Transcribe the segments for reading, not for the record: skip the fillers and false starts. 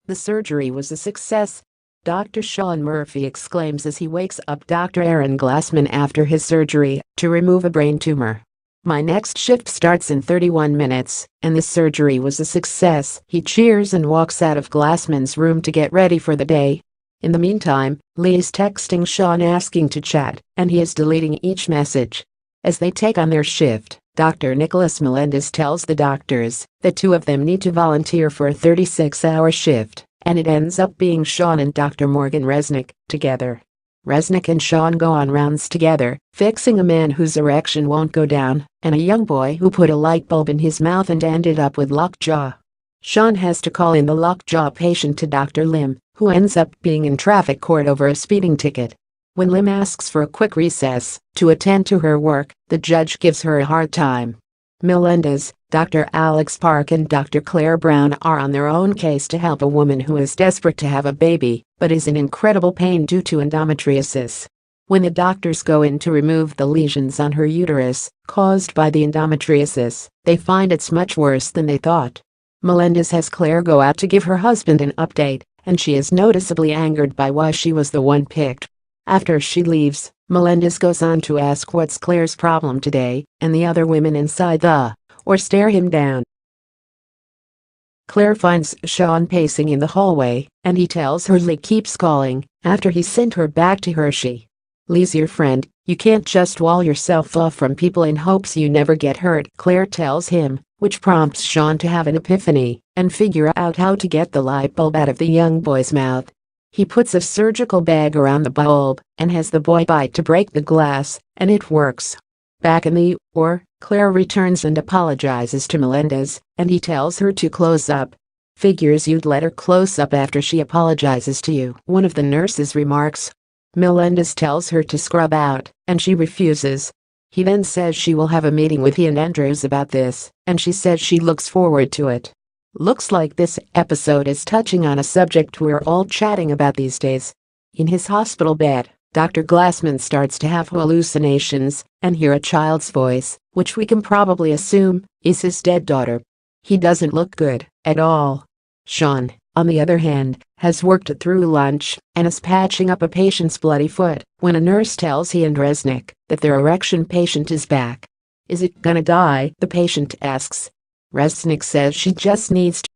The surgery was a success. Dr. Sean Murphy exclaims as he wakes up Dr. Aaron Glassman after his surgery to remove a brain tumor. My next shift starts in 31 minutes, and this surgery was a success. He cheers and walks out of Glassman's room to get ready for the day. In the meantime, Lee is texting Sean asking to chat, and he is deleting each message. As they take on their shift, Dr. Nicholas Melendez tells the doctors that two of them need to volunteer for a 36-hour shift, and it ends up being Sean and Dr. Morgan Resnick together. Resnick and Sean go on rounds together, fixing a man whose erection won't go down, and a young boy who put a light bulb in his mouth and ended up with lockjaw. Sean has to call in the lockjaw patient to Dr. Lim, who ends up being in traffic court over a speeding ticket. When Lim asks for a quick recess to attend to her work, the judge gives her a hard time. Melendez, Dr. Alex Park and Dr. Claire Brown are on their own case to help a woman who is desperate to have a baby, but is in incredible pain due to endometriosis. When the doctors go in to remove the lesions on her uterus, caused by the endometriosis, they find it's much worse than they thought. Melendez has Claire go out to give her husband an update, and she is noticeably angered by why she was the one picked. After she leaves, Melendez goes on to ask what's Claire's problem today, and the other women inside or stare him down. Claire finds Sean pacing in the hallway, and he tells her Lee keeps calling after he sent her back to Hershey. Lee's your friend, you can't just wall yourself off from people in hopes you never get hurt, Claire tells him, which prompts Sean to have an epiphany and figure out how to get the light bulb out of the young boy's mouth. He puts a surgical bag around the bulb and has the boy bite to break the glass, and it works. Back in the Claire returns and apologizes to Melendez, and he tells her to close up. Figures you'd let her close up after she apologizes to you, one of the nurses remarks. Melendez tells her to scrub out, and she refuses. He then says she will have a meeting with he and Andrews about this, and she says she looks forward to it. Looks like this episode is touching on a subject we're all chatting about these days. In his hospital bed, Dr. Glassman starts to have hallucinations and hear a child's voice, which we can probably assume is his dead daughter. He doesn't look good at all. Sean, on the other hand, has worked through lunch and is patching up a patient's bloody foot when a nurse tells he and Resnick that their erection patient is back. Is it gonna die? The patient asks. Resnick says she just needs to.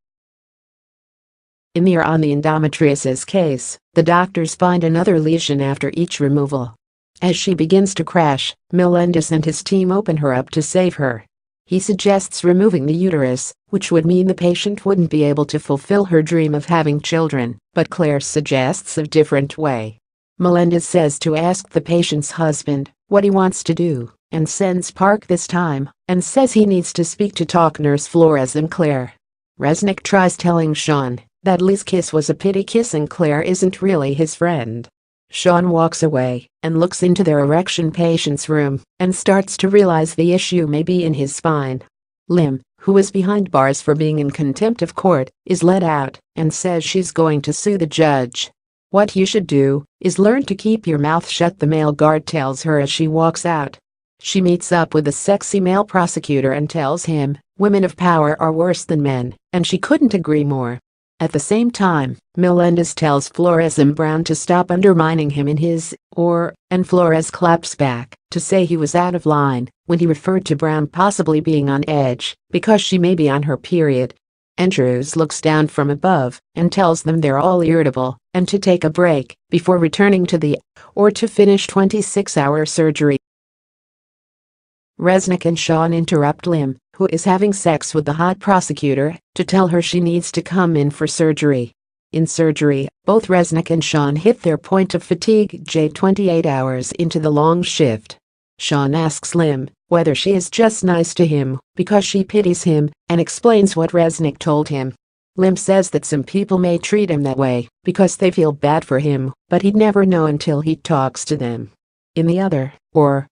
On the endometriosis case, the doctors find another lesion after each removal. As she begins to crash, Melendez and his team open her up to save her. He suggests removing the uterus, which would mean the patient wouldn't be able to fulfill her dream of having children, but Claire suggests a different way. Melendez says to ask the patient's husband what he wants to do, and sends Park this time, and says he needs to speak to talk nurse Flores and Claire. Resnick tries telling Sean that Lee's kiss was a pity kiss and Claire isn't really his friend. Sean walks away and looks into their erection patient's room and starts to realize the issue may be in his spine. Lim, who is behind bars for being in contempt of court, is let out and says she's going to sue the judge. What you should do is learn to keep your mouth shut, the male guard tells her as she walks out. She meets up with a sexy male prosecutor and tells him women of power are worse than men, and she couldn't agree more. At the same time, Melendez tells Flores and Brown to stop undermining him in his and Flores claps back to say he was out of line when he referred to Brown possibly being on edge because she may be on her period. Andrews looks down from above and tells them they're all irritable and to take a break before returning to to finish 26-hour surgery. Resnick and Sean interrupt Lim, who is having sex with the hot prosecutor, to tell her she needs to come in for surgery. In surgery, both Resnick and Sean hit their point of fatigue 28 hours into the long shift. Sean asks Lim whether she is just nice to him because she pities him and explains what Resnick told him. Lim says that some people may treat him that way because they feel bad for him, but he'd never know until he talks to them. In the other,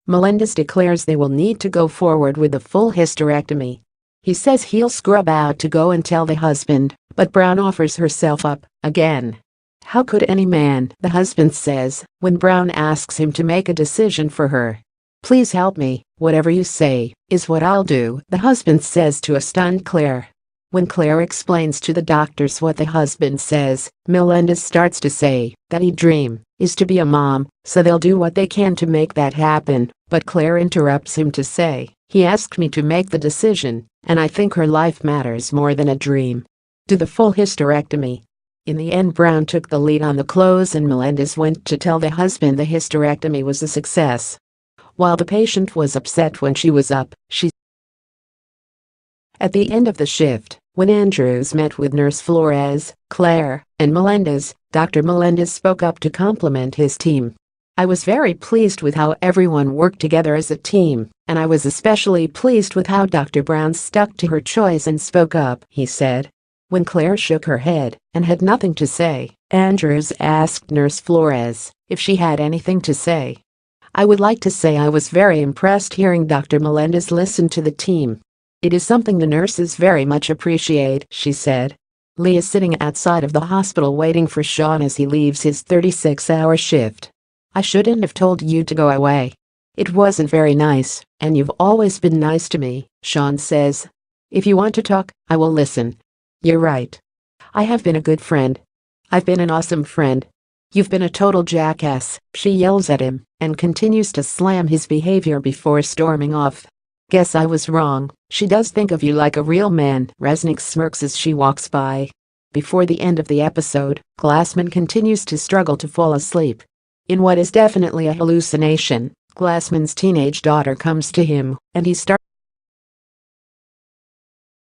Melendez declares they will need to go forward with a full hysterectomy. He says he'll scrub out to go and tell the husband, but Brown offers herself up again. How could any man, the husband says, when Brown asks him to make a decision for her. Please help me, whatever you say, is what I'll do, the husband says to a stunned Claire. When Claire explains to the doctors what the husband says, Melendez starts to say that her dream is to be a mom, so they'll do what they can to make that happen, but Claire interrupts him to say, "He asked me to make the decision, and I think her life matters more than a dream." Do the full hysterectomy. In the end, Brown took the lead on the close and Melendez went to tell the husband the hysterectomy was a success. While the patient was upset when she was up, At the end of the shift, when Andrews met with Nurse Flores, Claire, and Melendez, Dr. Melendez spoke up to compliment his team. "I was very pleased with how everyone worked together as a team, and I was especially pleased with how Dr. Brown stuck to her choice and spoke up," he said. When Claire shook her head and had nothing to say, Andrews asked Nurse Flores if she had anything to say. "I would like to say I was very impressed hearing Dr. Melendez listen to the team. It is something the nurses very much appreciate," she said. Lee is sitting outside of the hospital waiting for Sean as he leaves his 36-hour shift. "I shouldn't have told you to go away. It wasn't very nice, and you've always been nice to me," Sean says. "If you want to talk, I will listen." "You're right. I have been a good friend. I've been an awesome friend." "You've been a total jackass," she yells at him, and continues to slam his behavior before storming off. "Guess I was wrong. She does think of you like a real man," Resnick smirks as she walks by. Before the end of the episode, Glassman continues to struggle to fall asleep. In what is definitely a hallucination, Glassman's teenage daughter comes to him, and he starts